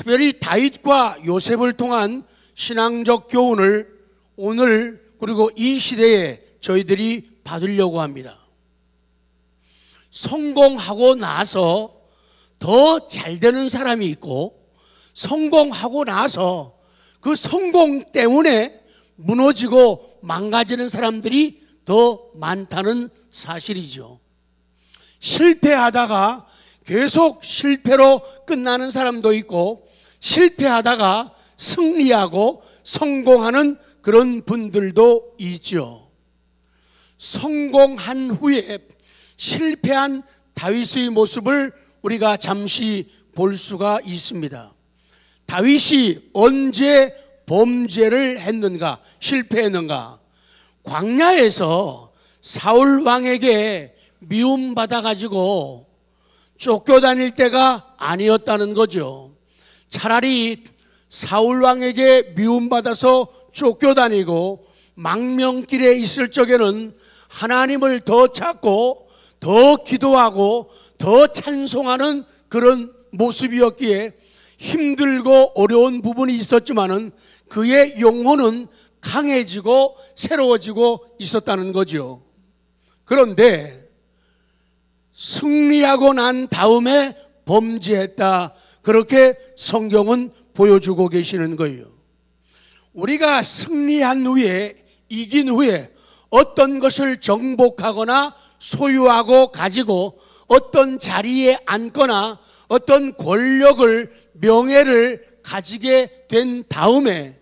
특별히 다윗과 요셉을 통한 신앙적 교훈을 오늘 그리고 이 시대에 저희들이 받으려고 합니다. 성공하고 나서 더 잘 되는 사람이 있고, 성공하고 나서 그 성공 때문에 무너지고 망가지는 사람들이 더 많다는 사실이죠. 실패하다가 계속 실패로 끝나는 사람도 있고, 실패하다가 승리하고 성공하는 그런 분들도 있죠. 성공한 후에 실패한 다윗의 모습을 우리가 잠시 볼 수가 있습니다. 다윗이 언제 범죄를 했는가, 실패했는가? 광야에서 사울 왕에게 미움받아가지고 쫓겨다닐 때가 아니었다는 거죠. 차라리 사울 왕에게 미움받아서 쫓겨다니고 망명길에 있을 적에는 하나님을 더 찾고 더 기도하고 더 찬송하는 그런 모습이었기에 힘들고 어려운 부분이 있었지만은 그의 영혼은 강해지고 새로워지고 있었다는 거죠. 그런데 승리하고 난 다음에 범죄했다, 그렇게 성경은 보여주고 계시는 거예요. 우리가 승리한 후에, 이긴 후에 어떤 것을 정복하거나 소유하고 가지고 어떤 자리에 앉거나 어떤 권력을, 명예를 가지게 된 다음에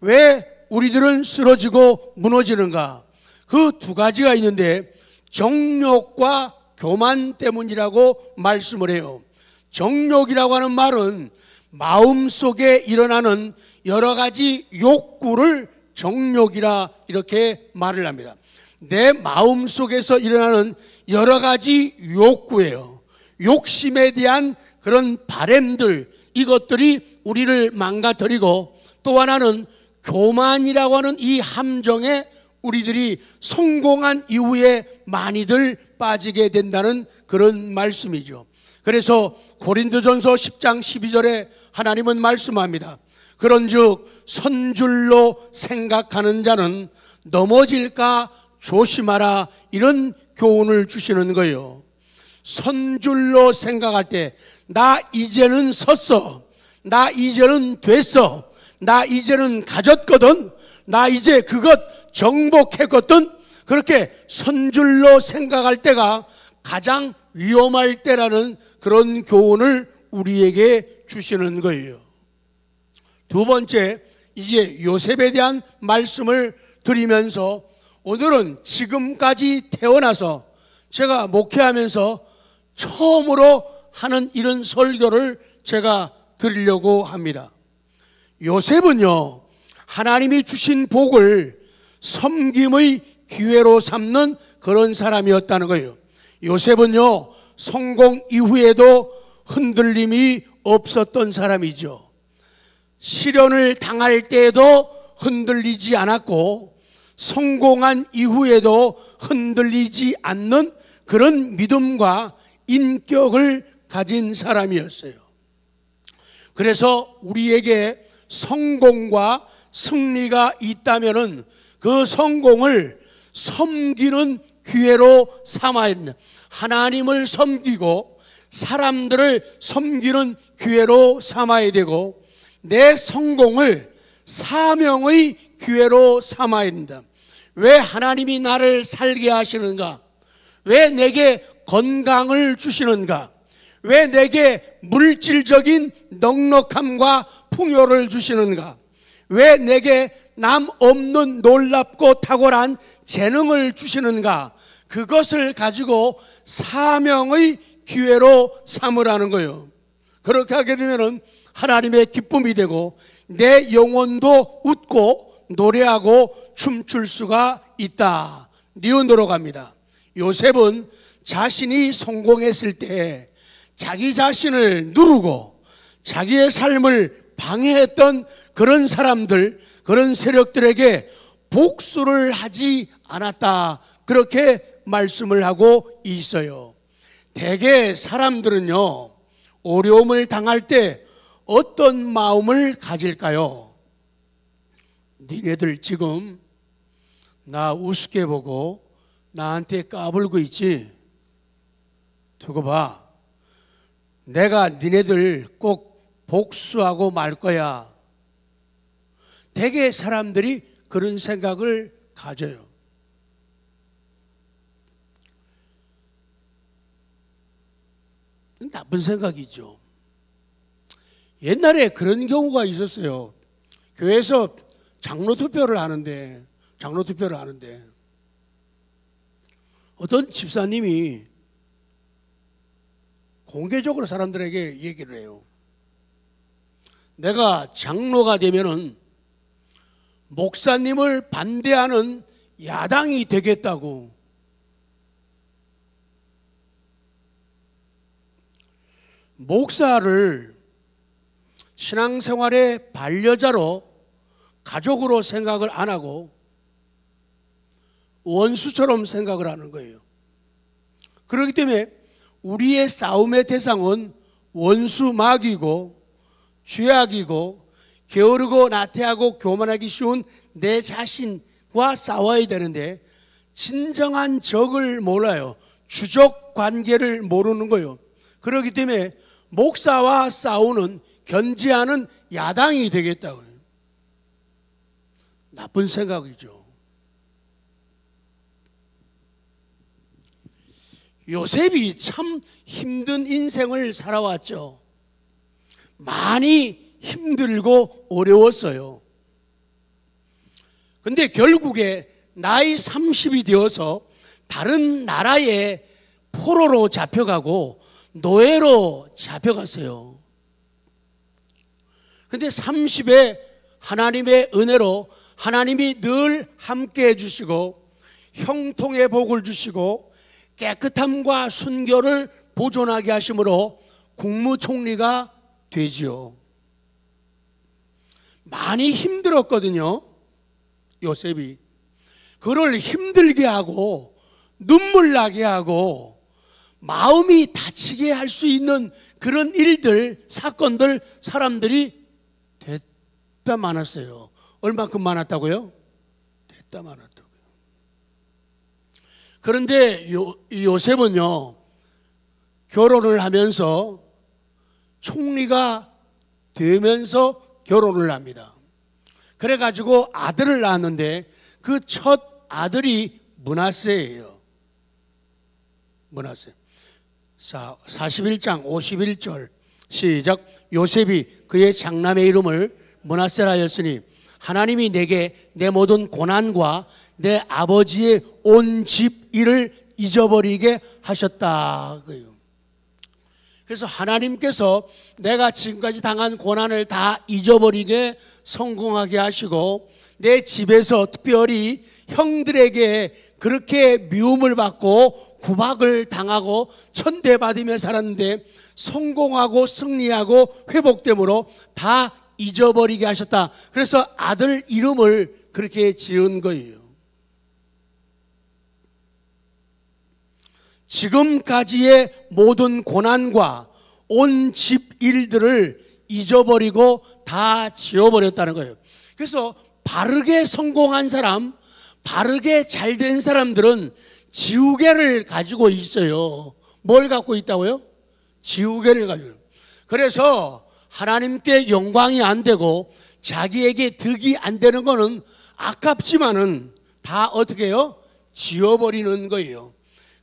왜 우리들은 쓰러지고 무너지는가? 그 두 가지가 있는데 정욕과 교만 때문이라고 말씀을 해요. 정욕이라고 하는 말은 마음속에 일어나는 여러 가지 욕구를 정욕이라 이렇게 말을 합니다. 내 마음속에서 일어나는 여러 가지 욕구예요. 욕심에 대한 그런 바램들, 이것들이 우리를 망가뜨리고, 또 하나는 교만이라고 하는 이 함정에 우리들이 성공한 이후에 많이들 빠지게 된다는 그런 말씀이죠. 그래서 고린도전서 10장 12절에 하나님은 말씀합니다. 그런즉 선줄로 생각하는 자는 넘어질까 조심하라, 이런 교훈을 주시는 거예요. 선줄로 생각할 때 나 이제는 섰어, 나 이제는 됐어, 나 이제는 가졌거든, 나 이제 그것 정복했거든, 그렇게 선줄로 생각할 때가 가장 위험할 때라는 그런 교훈을 우리에게 주시는 거예요. 두 번째, 이제 요셉에 대한 말씀을 드리면서 오늘은 지금까지 태어나서 제가 목회하면서 처음으로 하는 이런 설교를 제가 드리려고 합니다. 요셉은요, 하나님이 주신 복을 섬김의 기회로 삼는 그런 사람이었다는 거예요. 요셉은요, 성공 이후에도 흔들림이 없었던 사람이죠. 시련을 당할 때에도 흔들리지 않았고, 성공한 이후에도 흔들리지 않는 그런 믿음과 인격을 가진 사람이었어요. 그래서 우리에게 성공과 승리가 있다면은 그 성공을 섬기는 기회로 삼아야 된다. 하나님을 섬기고 사람들을 섬기는 기회로 삼아야 되고, 내 성공을 사명의 기회로 삼아야 된다. 왜 하나님이 나를 살게 하시는가? 왜 내게 건강을 주시는가? 왜 내게 물질적인 넉넉함과 풍요를 주시는가? 왜 내게 남 없는 놀랍고 탁월한 재능을 주시는가? 그것을 가지고 사명의 기회로 삼으라는 거예요. 그렇게 하게 되면 하나님의 기쁨이 되고 내 영혼도 웃고 노래하고 춤출 수가 있다. 리온도로 갑니다. 요셉은 자신이 성공했을 때 자기 자신을 누르고 자기의 삶을 방해했던 그런 사람들, 그런 세력들에게 복수를 하지 않았다, 그렇게 말씀을 하고 있어요. 대개 사람들은요, 어려움을 당할 때 어떤 마음을 가질까요? 니네들 지금 나 우습게 보고 나한테 까불고 있지? 두고 봐. 내가 니네들 꼭 복수하고 말 거야. 대개 사람들이 그런 생각을 가져요. 나쁜 생각이죠. 옛날에 그런 경우가 있었어요. 교회에서 장로 투표를 하는데 어떤 집사님이 공개적으로 사람들에게 얘기를 해요. 내가 장로가 되면은 목사님을 반대하는 야당이 되겠다고. 목사를 신앙생활의 반려자로 가족으로 생각을 안 하고 원수처럼 생각을 하는 거예요. 그렇기 때문에 우리의 싸움의 대상은 원수 마귀고 죄악이고 게으르고 나태하고 교만하기 쉬운 내 자신과 싸워야 되는데 진정한 적을 몰라요. 주적 관계를 모르는 거예요. 그렇기 때문에 목사와 싸우는 견지하는 야당이 되겠다고요. 나쁜 생각이죠. 요셉이 참 힘든 인생을 살아왔죠. 많이 힘들고 어려웠어요. 근데 결국에 나이 30이 되어서 다른 나라에 포로로 잡혀가고 노예로 잡혀갔어요. 근데 30에 하나님의 은혜로 하나님이 늘 함께 해주시고 형통의 복을 주시고 깨끗함과 순결을 보존하게 하심으로 국무총리가 되지요. 많이 힘들었거든요. 요셉이. 그를 힘들게 하고 눈물 나게 하고 마음이 다치게 할 수 있는 그런 일들, 사건들, 사람들이 됐다 많았어요. 얼마큼 많았다고요? 됐다 많았다고요. 그런데 요셉은요, 결혼을 하면서 총리가 되면서 결혼을 합니다. 그래가지고 아들을 낳았는데 그 첫 아들이 므낫세예요. 므낫세. 41장 51절 시작. 요셉이 그의 장남의 이름을 므낫세라 하였으니 하나님이 내게 내 모든 고난과 내 아버지의 온 집 일을 잊어버리게 하셨다. 그래서 하나님께서 내가 지금까지 당한 고난을 다 잊어버리게 성공하게 하시고 내 집에서 특별히 형들에게 그렇게 미움을 받고 구박을 당하고 천대받으며 살았는데 성공하고 승리하고 회복됨으로 다 잊어버리게 하셨다. 그래서 아들 이름을 그렇게 지은 거예요. 지금까지의 모든 고난과 온 집 일들을 잊어버리고 다 지워버렸다는 거예요. 그래서 바르게 성공한 사람, 바르게 잘된 사람들은 지우개를 가지고 있어요. 뭘 갖고 있다고요? 지우개를 가지고. 그래서 하나님께 영광이 안 되고 자기에게 득이 안 되는 거는 아깝지만은 다 어떻게 해요? 지워버리는 거예요.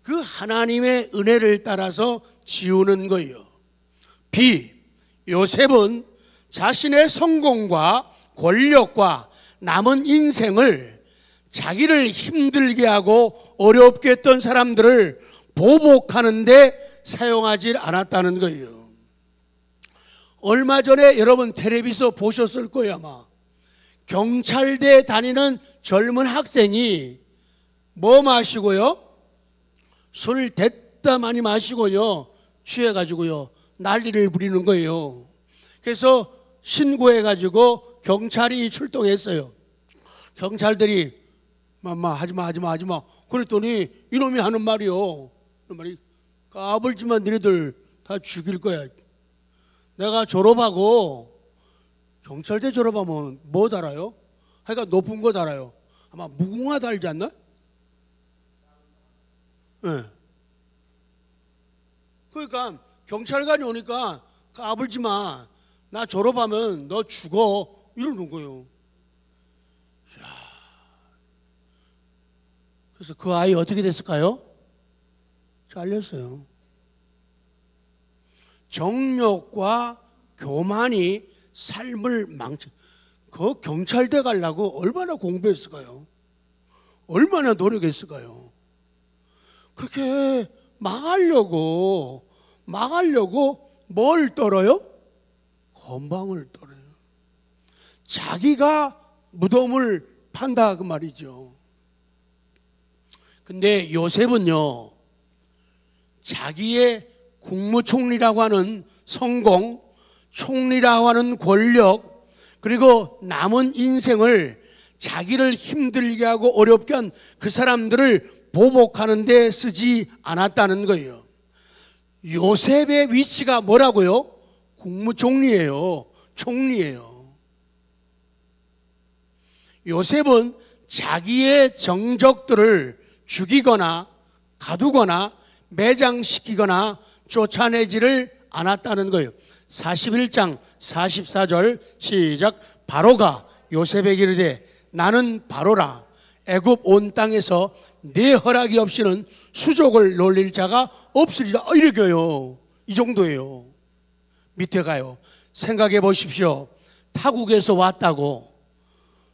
그 하나님의 은혜를 따라서 지우는 거예요. 요셉은 자신의 성공과 권력과 남은 인생을 자기를 힘들게 하고 어렵게 했던 사람들을 보복하는 데 사용하지 않았다는 거예요. 얼마 전에 여러분 텔레비전 보셨을 거예요 아마. 경찰대 다니는 젊은 학생이 뭐 마시고요? 술 됐다 많이 마시고요, 취해가지고요 난리를 부리는 거예요. 그래서 신고해가지고 경찰이 출동했어요. 경찰들이 하지마 그랬더니 이놈이 하는 말이요, 까불지만 너희들 다 죽일 거야. 내가 졸업하고 경찰대 졸업하면 뭐 달아요? 하여간 높은 거 달아요. 아마 무궁화 달지 않나? 네. 그러니까 경찰관이 오니까 까불지 마. 나 졸업하면 너 죽어. 이러는 거예요. 이야. 그래서 그 아이 어떻게 됐을까요? 잘렸어요. 정욕과 교만이 삶을 그 경찰대 가려고 얼마나 공부했을까요? 얼마나 노력했을까요? 그렇게 망하려고 뭘 떨어요? 건방을 떨어요. 자기가 무덤을 판다 그 말이죠. 근데 요셉은요, 자기의 국무총리라고 하는 성공, 총리라고 하는 권력, 그리고 남은 인생을 자기를 힘들게 하고 어렵게 한 그 사람들을 보복하는 데 쓰지 않았다는 거예요. 요셉의 위치가 뭐라고요? 국무총리예요. 총리예요. 요셉은 자기의 정적들을 죽이거나 가두거나 매장시키거나 쫓아내지를 않았다는 거예요. 41장 44절 시작. 바로가 요셉에게 이르되 나는 바로라. 애굽 온 땅에서 내 허락이 없이는 수족을 놀릴 자가 없으리라. 이렇게요. 이 정도예요. 밑에 가요. 생각해 보십시오. 타국에서 왔다고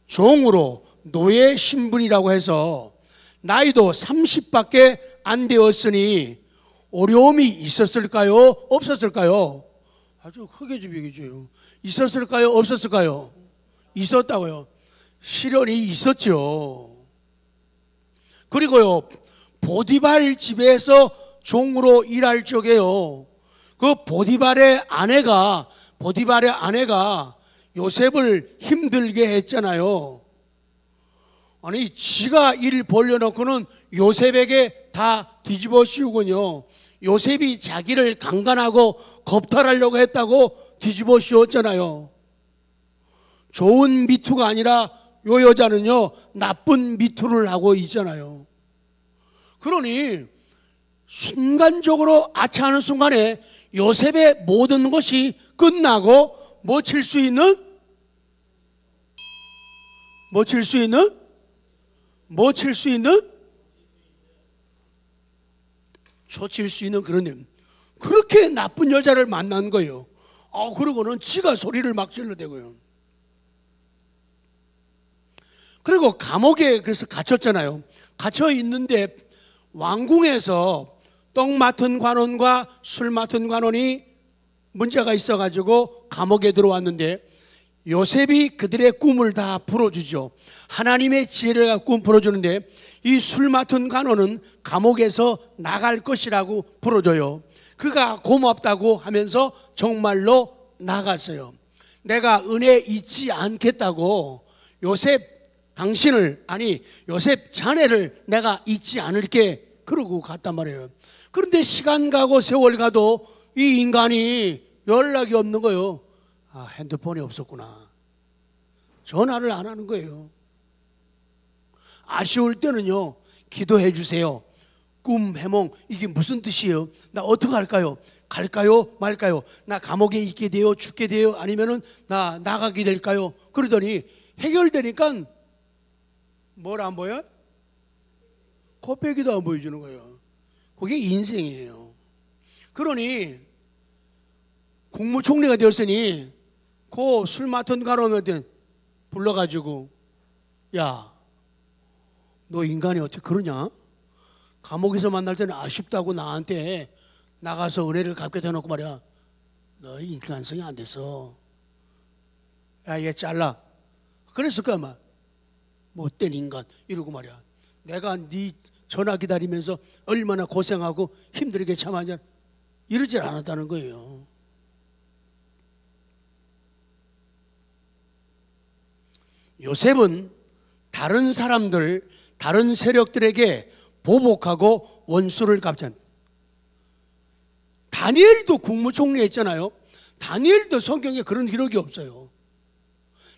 종으로 노예 신분이라고 해서 나이도 30밖에 안 되었으니 어려움이 있었을까요? 없었을까요? 아주 크게 좀 얘기해 줘요. 있었을까요? 없었을까요? 있었다고요. 시련이 있었죠. 그리고요, 보디발 집에서 종으로 일할 적에요, 그 보디발의 아내가 요셉을 힘들게 했잖아요. 아니, 지가 일 벌려놓고는 요셉에게 다 뒤집어 씌우군요. 요셉이 자기를 강간하고 겁탈하려고 했다고 뒤집어 씌웠잖아요. 좋은 미투가 아니라 요 여자는요, 나쁜 미투를 하고 있잖아요. 그러니 순간적으로 아차하는 순간에 요셉의 모든 것이 끝나고 뭐 칠 수 있는 초칠 수 있는 그런 일. 그렇게 나쁜 여자를 만난 거예요. 그러고는 지가 소리를 막 질러대고요. 그리고 감옥에 그래서 갇혔잖아요. 갇혀 있는데 왕궁에서 떡 맡은 관원과 술 맡은 관원이 문제가 있어가지고 감옥에 들어왔는데 요셉이 그들의 꿈을 다 풀어주죠. 하나님의 지혜를 갖고 꿈 풀어주는데 이 술 맡은 관원은 감옥에서 나갈 것이라고 풀어줘요. 그가 고맙다고 하면서 정말로 나갔어요. 내가 은혜 잊지 않겠다고 요셉 자네를 내가 잊지 않을게 그러고 갔단 말이에요. 그런데 시간 가고 세월 가도 이 인간이 연락이 없는 거예요. 핸드폰이 없었구나. 전화를 안 하는 거예요. 아쉬울 때는요, 기도해 주세요. 꿈, 해몽, 이게 무슨 뜻이에요? 나 어떻게 할까요? 갈까요? 말까요? 나 감옥에 있게 돼요? 죽게 돼요? 아니면은 나 나가게 될까요? 그러더니 해결되니까 뭘 안 보여? 코빼기도 안 보여주는 거예요. 그게 인생이에요. 그러니 국무총리가 되었으니 그 술 맡은 가로한테 불러가지고, 야, 너 인간이 어떻게 그러냐? 감옥에서 만날 때는 아쉽다고 나한테 나가서 은혜를 갚게 해놓고 말이야, 너 인간성이 안 됐어. 야, 얘 잘라. 그랬을 거야, 막. 못된 인간 이러고 말이야. 내가 네 전화 기다리면서 얼마나 고생하고 힘들게 참았냐, 이러질 않았다는 거예요. 요셉은 다른 사람들, 다른 세력들에게 보복하고 원수를 갚지 않았다. 다니엘도 국무총리 했잖아요. 다니엘도 성경에 그런 기록이 없어요.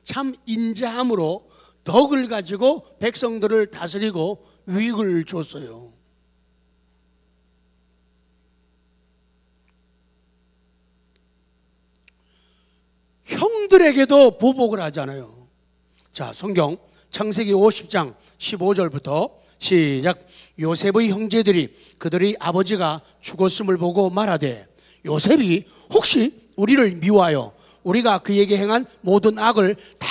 참 인자함으로 덕을 가지고 백성들을 다스리고 유익을 줬어요. 형들에게도 보복을 하잖아요. 자, 성경 창세기 50장 15절부터 시작. 요셉의 형제들이 그들의 아버지가 죽었음을 보고 말하되 요셉이 혹시 우리를 미워하여 우리가 그에게 행한 모든 악을 다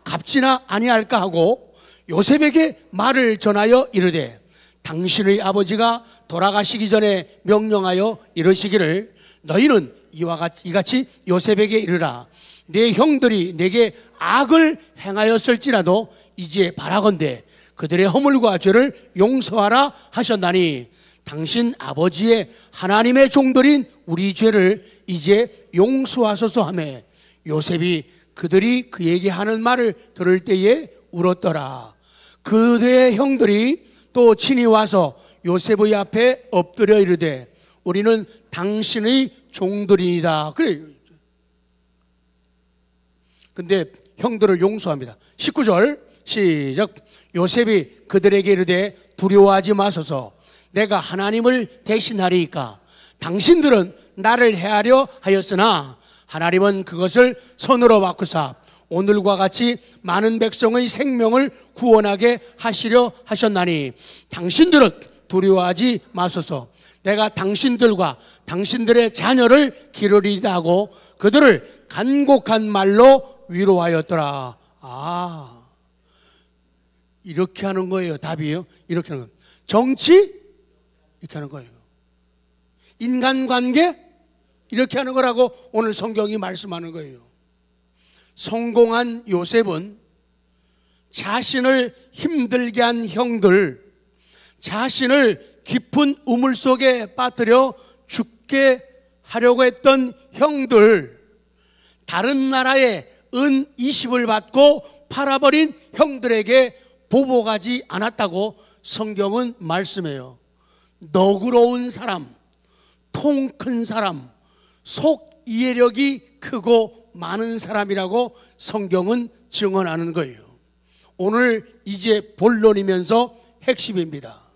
갚지나 아니할까 하고 요셉에게 말을 전하여 이르되 당신의 아버지가 돌아가시기 전에 명령하여 이르시기를 너희는 이같이 요셉에게 이르라. 내 형들이 내게 악을 행하였을지라도 이제 바라건대 그들의 허물과 죄를 용서하라 하셨나니 당신 아버지의 하나님의 종들인 우리 죄를 이제 용서하소서 하매 요셉이 그들이 그에게 하는 말을 들을 때에 울었더라. 그들의 형들이 또 친히 와서 요셉의 앞에 엎드려 이르되 우리는 당신의 종들이니이다. 그래. 근데 형들을 용서합니다. 19절 시작. 요셉이 그들에게 이르되 두려워하지 마소서. 내가 하나님을 대신하리이까. 당신들은 나를 해하려 하였으나 하나님은 그것을 손으로 바꾸사 오늘과 같이 많은 백성의 생명을 구원하게 하시려 하셨나니 당신들은 두려워하지 마소서. 내가 당신들과 당신들의 자녀를 기르리다 하고 그들을 간곡한 말로 위로하였더라. 아, 이렇게 하는 거예요. 답이에요. 이렇게 하는 거예요. 정치? 이렇게 하는 거예요. 인간관계? 이렇게 하는 거라고 오늘 성경이 말씀하는 거예요. 성공한 요셉은 자신을 힘들게 한 형들, 자신을 깊은 우물 속에 빠뜨려 죽게 하려고 했던 형들, 다른 나라에 은 20을 받고 팔아버린 형들에게 보복하지 않았다고 성경은 말씀해요. 너그러운 사람, 통 큰 사람, 속 이해력이 크고 많은 사람이라고 성경은 증언하는 거예요. 오늘 이제 본론이면서 핵심입니다.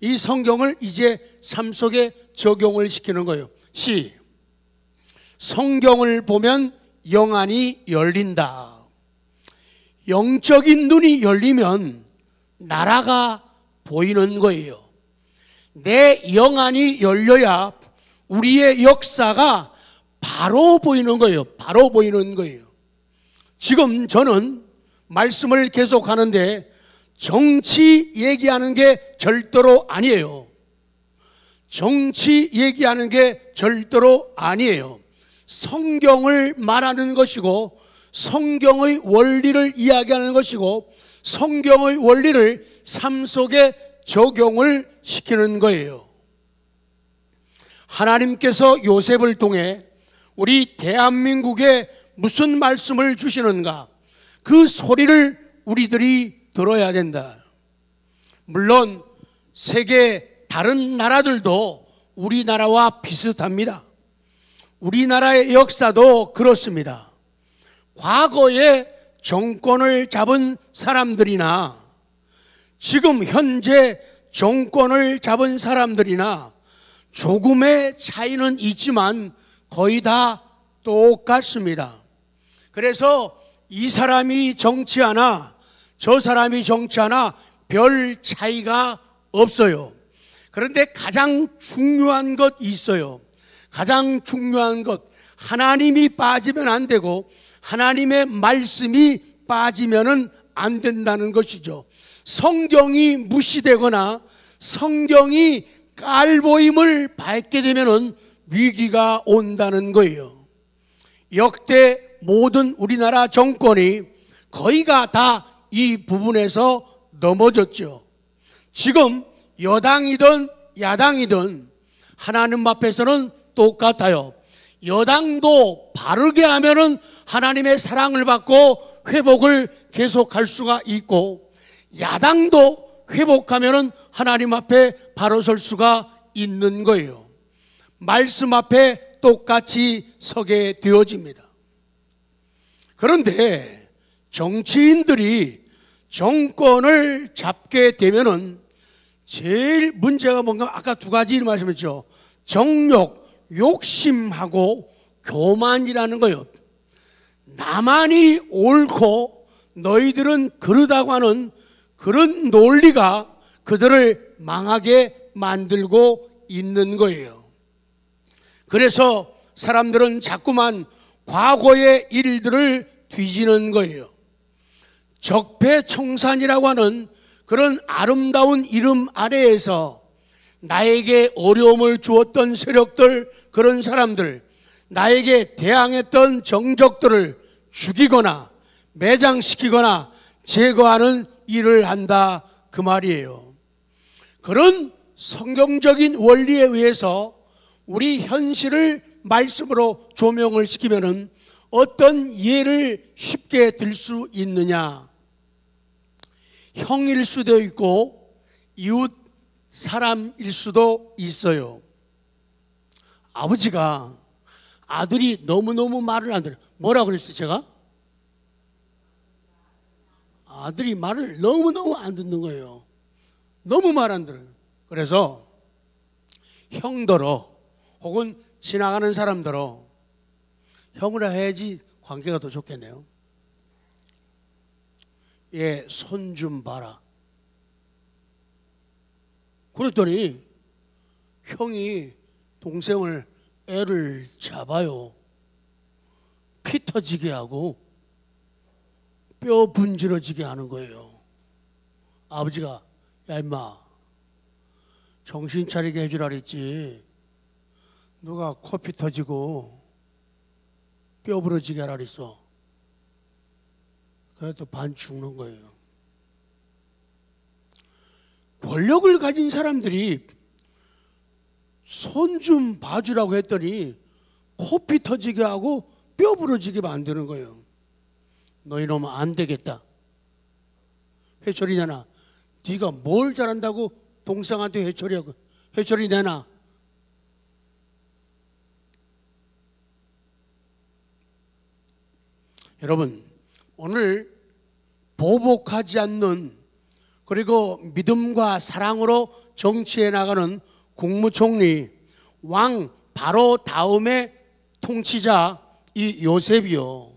이 성경을 이제 삶 속에 적용을 시키는 거예요. 성경을 보면 영안이 열린다. 영적인 눈이 열리면 나라가 보이는 거예요. 내 영안이 열려야 우리의 역사가 바로 보이는 거예요. 바로 보이는 거예요. 지금 저는 말씀을 계속하는데 정치 얘기하는 게 절대로 아니에요. 정치 얘기하는 게 절대로 아니에요. 성경을 말하는 것이고 성경의 원리를 이야기하는 것이고 성경의 원리를 삶 속에 적용을 시키는 거예요. 하나님께서 요셉을 통해 우리 대한민국에 무슨 말씀을 주시는가, 그 소리를 우리들이 들어야 된다. 물론 세계 다른 나라들도 우리나라와 비슷합니다. 우리나라의 역사도 그렇습니다. 과거에 정권을 잡은 사람들이나 지금 현재 정권을 잡은 사람들이나 조금의 차이는 있지만 거의 다 똑같습니다. 그래서 이 사람이 정치하나 저 사람이 정치하나 별 차이가 없어요. 그런데 가장 중요한 것이 있어요. 가장 중요한 것, 하나님이 빠지면 안 되고 하나님의 말씀이 빠지면은 안 된다는 것이죠. 성경이 무시되거나 성경이 깔보임을 받게 되면은 위기가 온다는 거예요. 역대 모든 우리나라 정권이 거의가 다 이 부분에서 넘어졌죠. 지금 여당이든 야당이든 하나님 앞에서는 똑같아요. 여당도 바르게 하면은 하나님의 사랑을 받고 회복을 계속할 수가 있고 야당도 회복하면은 하나님 앞에 바로 설 수가 있는 거예요. 말씀 앞에 똑같이 서게 되어집니다. 그런데 정치인들이 정권을 잡게 되면은 제일 문제가 뭔가 아까 두 가지 말씀했죠. 정욕, 욕심하고 교만이라는 거예요. 나만이 옳고 너희들은 그러다고 하는 그런 논리가 그들을 망하게 만들고 있는 거예요. 그래서 사람들은 자꾸만 과거의 일들을 뒤지는 거예요. 적폐청산이라고 하는 그런 아름다운 이름 아래에서 나에게 어려움을 주었던 세력들, 그런 사람들, 나에게 대항했던 정적들을 죽이거나 매장시키거나 제거하는 일을 한다, 그 말이에요. 그런 성경적인 원리에 의해서 우리 현실을 말씀으로 조명을 시키면은 어떤 예를 쉽게 들 수 있느냐? 형일 수도 있고 이웃 사람일 수도 있어요. 아버지가 아들이 너무너무 말을 안 들어요. 뭐라 그랬어요, 제가? 아들이 말을 너무너무 안 듣는 거예요. 너무 말 안 들어요. 그래서 형더러 혹은 지나가는 사람더러 형으로 해야지 관계가 더 좋겠네요. 얘 손 좀 봐라. 그랬더니 형이 동생을 애를 잡아요. 피 터지게 하고 뼈 분질러지게 하는 거예요. 아버지가 야 임마 정신 차리게 해주라 그랬지. 누가 코피 터지고 뼈 부러지게 하라 그랬어. 그래도 반 죽는 거예요. 권력을 가진 사람들이 손 좀 봐주라고 했더니 코피 터지게 하고 뼈 부러지게 만드는 거예요. 너 이러면 안 되겠다. 회초리 내놔. 네가 뭘 잘한다고 동생한테 회초리하고 회초리 내놔. 여러분, 오늘 보복하지 않는 그리고 믿음과 사랑으로 정치해 나가는 국무총리 왕 바로 다음에 통치자 이 요셉이요.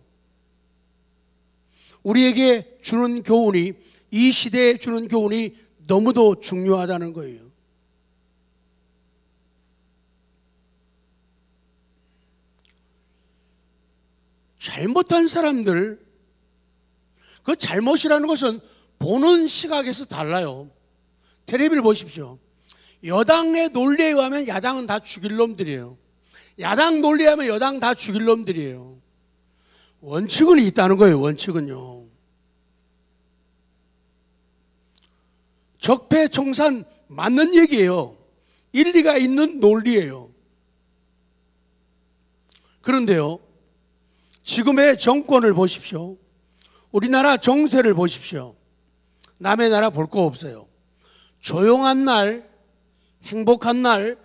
우리에게 주는 교훈이, 이 시대에 주는 교훈이 너무도 중요하다는 거예요. 잘못한 사람들, 그 잘못이라는 것은 보는 시각에서 달라요. 텔레비를 보십시오. 여당의 논리에 의하면 야당은 다 죽일 놈들이에요. 야당 논리에 의하면 여당 다 죽일 놈들이에요. 원칙은 있다는 거예요. 원칙은요. 적폐청산 맞는 얘기예요. 일리가 있는 논리예요. 그런데요, 지금의 정권을 보십시오. 우리나라 정세를 보십시오. 남의 나라 볼 거 없어요. 조용한 날, 행복한 날,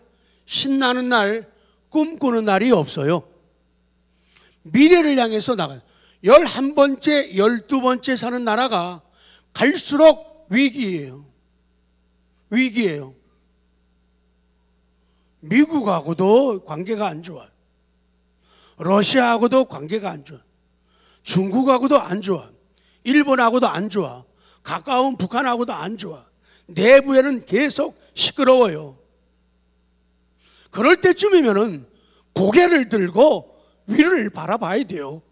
신나는 날, 꿈꾸는 날이 없어요. 미래를 향해서 나가요. 11번째, 12번째 사는 나라가 갈수록 위기예요. 위기예요. 미국하고도 관계가 안 좋아요. 러시아하고도 관계가 안 좋아. 중국하고도 안 좋아. 일본하고도 안 좋아. 가까운 북한하고도 안 좋아. 내부에는 계속 시끄러워요. 그럴 때쯤이면은 고개를 들고 위를 바라봐야 돼요.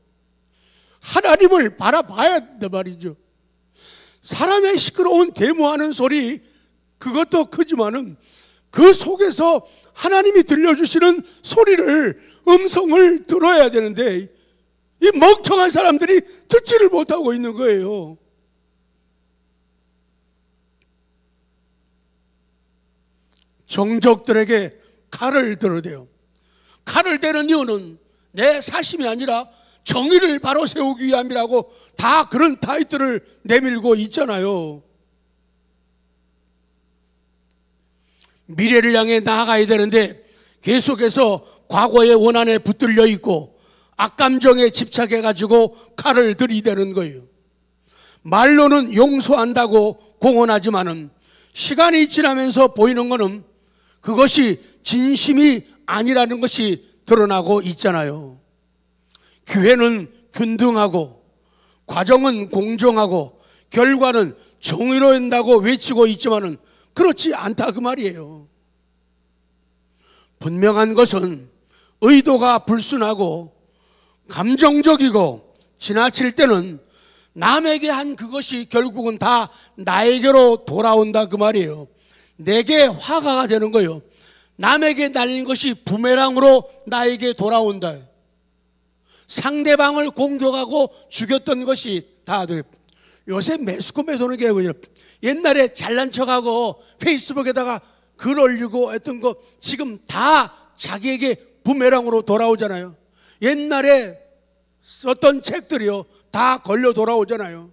하나님을 바라봐야 된단 말이죠. 사람의 시끄러운 데모하는 소리, 그것도 크지만은 그 속에서 하나님이 들려주시는 소리를, 음성을 들어야 되는데 이 멍청한 사람들이 듣지를 못하고 있는 거예요. 정적들에게 칼을 들어대요. 칼을 대는 이유는 내 사심이 아니라 정의를 바로 세우기 위함이라고 다 그런 타이틀을 내밀고 있잖아요. 미래를 향해 나아가야 되는데 계속해서 과거의 원한에 붙들려 있고 악감정에 집착해가지고 칼을 들이대는 거예요. 말로는 용서한다고 공언하지만은 시간이 지나면서 보이는 거는 그것이 진심이 아니라는 것이 드러나고 있잖아요. 교회는 균등하고 과정은 공정하고 결과는 정의로 한다고 외치고 있지만은 그렇지 않다 그 말이에요. 분명한 것은 의도가 불순하고 감정적이고 지나칠 때는 남에게 한 그것이 결국은 다 나에게로 돌아온다 그 말이에요. 내게 화가 되는 거예요. 남에게 날린 것이 부메랑으로 나에게 돌아온다. 상대방을 공격하고 죽였던 것이 다들 요새 매스컴에 도는 게 옛날에 잘난 척하고 페이스북에다가 글 올리고 했던 거 지금 다 자기에게 부메랑으로 돌아오잖아요. 옛날에 썼던 책들이요 다 걸려 돌아오잖아요.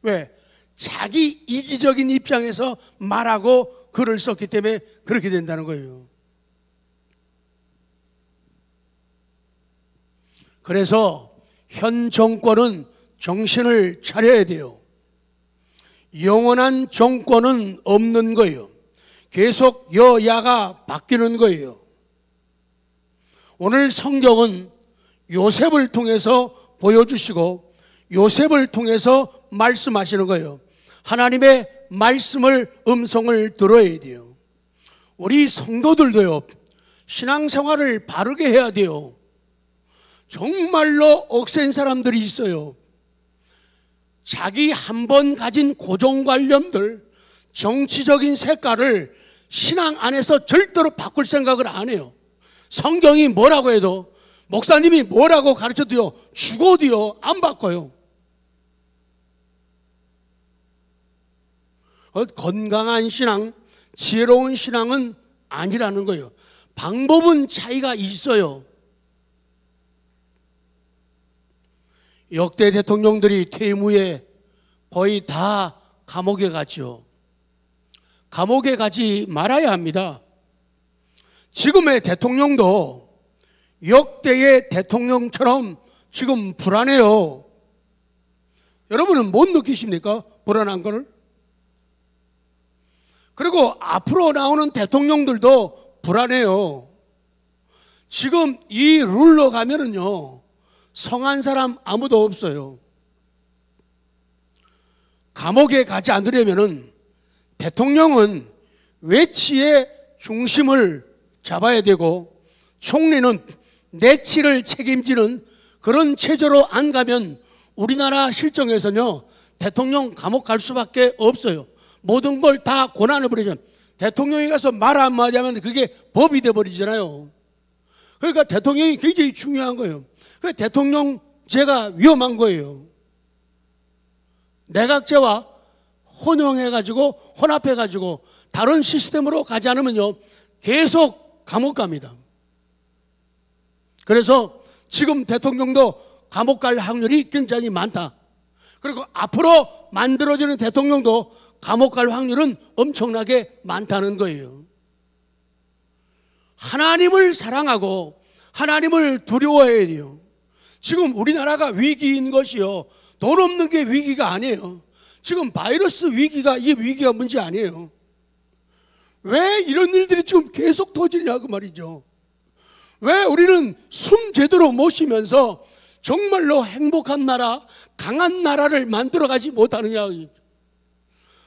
왜? 자기 이기적인 입장에서 말하고 글을 썼기 때문에 그렇게 된다는 거예요. 그래서 현 정권은 정신을 차려야 돼요. 영원한 정권은 없는 거예요. 계속 여야가 바뀌는 거예요. 오늘 성경은 요셉을 통해서 보여주시고 요셉을 통해서 말씀하시는 거예요. 하나님의 말씀을 음성을 들어야 돼요. 우리 성도들도요 신앙생활을 바르게 해야 돼요. 정말로 억센 사람들이 있어요. 자기 한 번 가진 고정관념들, 정치적인 색깔을 신앙 안에서 절대로 바꿀 생각을 안 해요. 성경이 뭐라고 해도 목사님이 뭐라고 가르쳐도요 죽어도요 안 바꿔요. 건강한 신앙, 지혜로운 신앙은 아니라는 거예요. 방법은 차이가 있어요. 역대 대통령들이 퇴임 후에 거의 다 감옥에 갔죠. 감옥에 가지 말아야 합니다. 지금의 대통령도 역대의 대통령처럼 지금 불안해요. 여러분은 못 느끼십니까? 불안한 걸? 그리고 앞으로 나오는 대통령들도 불안해요. 지금 이 룰로 가면은요 성한 사람 아무도 없어요. 감옥에 가지 않으려면은 대통령은 외치의 중심을 잡아야 되고 총리는 내치를 책임지는 그런 체제로 안 가면 우리나라 실정에서는요 대통령 감옥 갈 수밖에 없어요. 모든 걸 다 고난을 버리잖아요. 대통령이 가서 말 한마디 하면 그게 법이 돼버리잖아요. 그러니까 대통령이 굉장히 중요한 거예요. 그 대통령제가 위험한 거예요. 내각제와 혼용해가지고 혼합해가지고 다른 시스템으로 가지 않으면요 계속 감옥 갑니다. 그래서 지금 대통령도 감옥 갈 확률이 굉장히 많다. 그리고 앞으로 만들어지는 대통령도 감옥 갈 확률은 엄청나게 많다는 거예요. 하나님을 사랑하고 하나님을 두려워해야 돼요. 지금 우리나라가 위기인 것이요 돈 없는 게 위기가 아니에요. 지금 바이러스 위기가 이 위기가 문제 아니에요. 왜 이런 일들이 지금 계속 터지냐고 말이죠. 왜 우리는 숨 제대로 못 쉬면서 정말로 행복한 나라, 강한 나라를 만들어가지 못하느냐.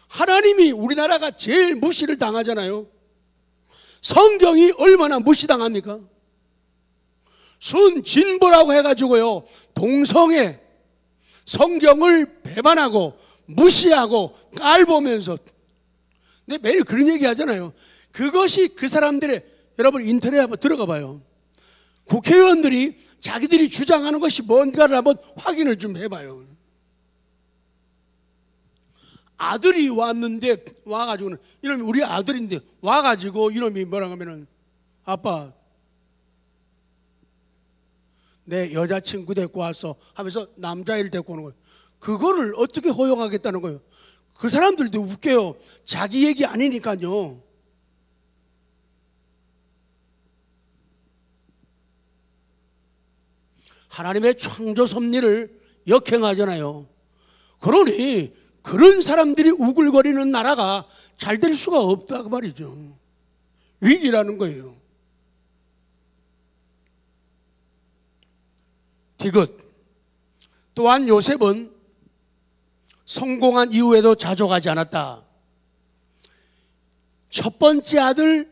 하나님이 우리나라가 제일 무시를 당하잖아요. 성경이 얼마나 무시당합니까? 순진보라고 해가지고요 동성애 성경을 배반하고 무시하고 깔보면서 근데 매일 그런 얘기 하잖아요. 그것이 그 사람들의 여러분 인터넷에 한번 들어가 봐요. 국회의원들이 자기들이 주장하는 것이 뭔가를 한번 확인을 좀 해봐요. 아들이 왔는데 와가지고는 이놈이 우리 아들인데 와가지고 이놈이 뭐라 하면은 아빠 내 여자친구 데리고 왔어 하면서 남자애를 데리고 오는 거예요. 그거를 어떻게 허용하겠다는 거예요. 그 사람들도 웃겨요. 자기 얘기 아니니까요. 하나님의 창조 섭리를 역행하잖아요. 그러니 그런 사람들이 우글거리는 나라가 잘 될 수가 없다고 말이죠. 위기라는 거예요. 디귿. 또한 요셉은 성공한 이후에도 자족하지 않았다. 첫 번째 아들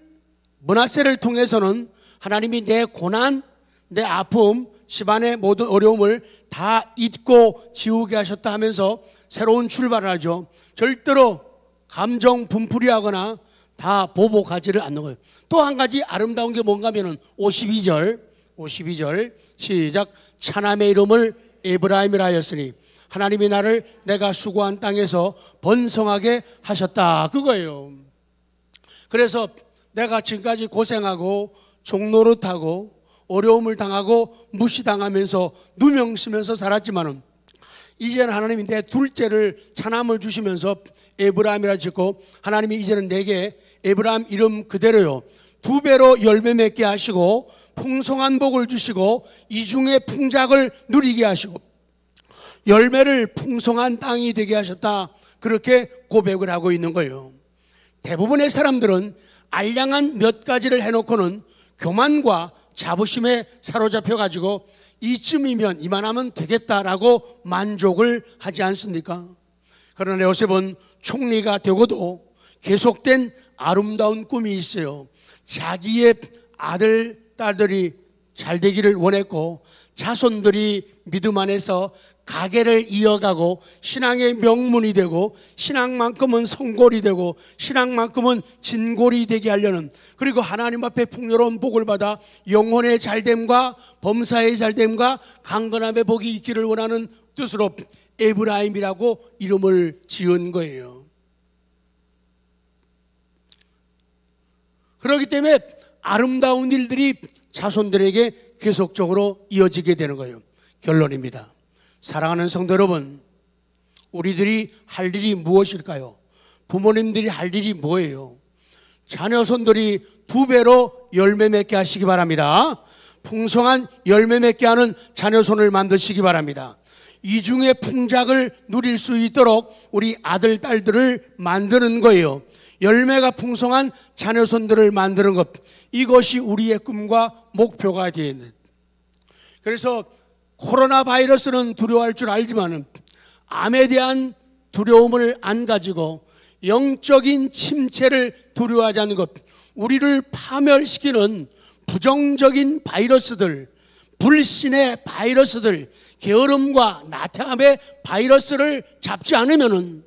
므낫세를 통해서는 하나님이 내 고난, 내 아픔, 집안의 모든 어려움을 다 잊고 지우게 하셨다 하면서 새로운 출발을 하죠. 절대로 감정 분풀이하거나 다 보복하지를 않는 거예요. 또 한 가지 아름다운 게 뭔가 하면은 52절 시작. 차남의 이름을 에브라임이라 하였으니 하나님이 나를 내가 수고한 땅에서 번성하게 하셨다, 그거예요. 그래서 내가 지금까지 고생하고 종노릇하고 어려움을 당하고 무시당하면서 누명 쓰면서 살았지만은 이제는 하나님이 내 둘째를 차남을 주시면서 에브라임이라 짓고 하나님이 이제는 내게 에브라임 이름 그대로요 2배로 열매 맺게 하시고 풍성한 복을 주시고 이중의 풍작을 누리게 하시고 열매를 풍성한 땅이 되게 하셨다, 그렇게 고백을 하고 있는 거예요. 대부분의 사람들은 알량한 몇 가지를 해놓고는 교만과 자부심에 사로잡혀 가지고 이쯤이면 이만하면 되겠다라고 만족을 하지 않습니까? 그러나 요셉은 총리가 되고도 계속된 아름다운 꿈이 있어요. 자기의 아들, 딸들이 잘 되기를 원했고 자손들이 믿음 안에서 가계를 이어가고 신앙의 명문이 되고 신앙만큼은 성골이 되고 신앙만큼은 진골이 되게 하려는, 그리고 하나님 앞에 풍요로운 복을 받아 영혼의 잘됨과 범사의 잘됨과 강건함의 복이 있기를 원하는 뜻으로 에브라임이라고 이름을 지은 거예요. 그렇기 때문에 아름다운 일들이 자손들에게 계속적으로 이어지게 되는 거예요. 결론입니다. 사랑하는 성도 여러분, 우리들이 할 일이 무엇일까요? 부모님들이 할 일이 뭐예요? 자녀손들이 2배로 열매 맺게 하시기 바랍니다. 풍성한 열매 맺게 하는 자녀손을 만드시기 바랍니다. 이중의 풍작을 누릴 수 있도록 우리 아들, 딸들을 만드는 거예요. 열매가 풍성한 자녀손들을 만드는 것, 이것이 우리의 꿈과 목표가 되어야 됩니다. 그래서 코로나 바이러스는 두려워할 줄 알지만 암에 대한 두려움을 안 가지고 영적인 침체를 두려워하지 않는 것, 우리를 파멸시키는 부정적인 바이러스들, 불신의 바이러스들, 게으름과 나태함의 바이러스를 잡지 않으면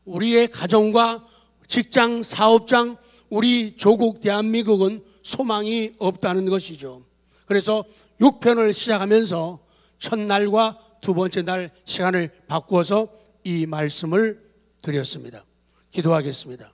우리의 가정과 직장, 사업장, 우리 조국 대한민국은 소망이 없다는 것이죠. 그래서 6편을 시작하면서 첫날과 두 번째 날 시간을 바꾸어서 이 말씀을 드렸습니다. 기도하겠습니다.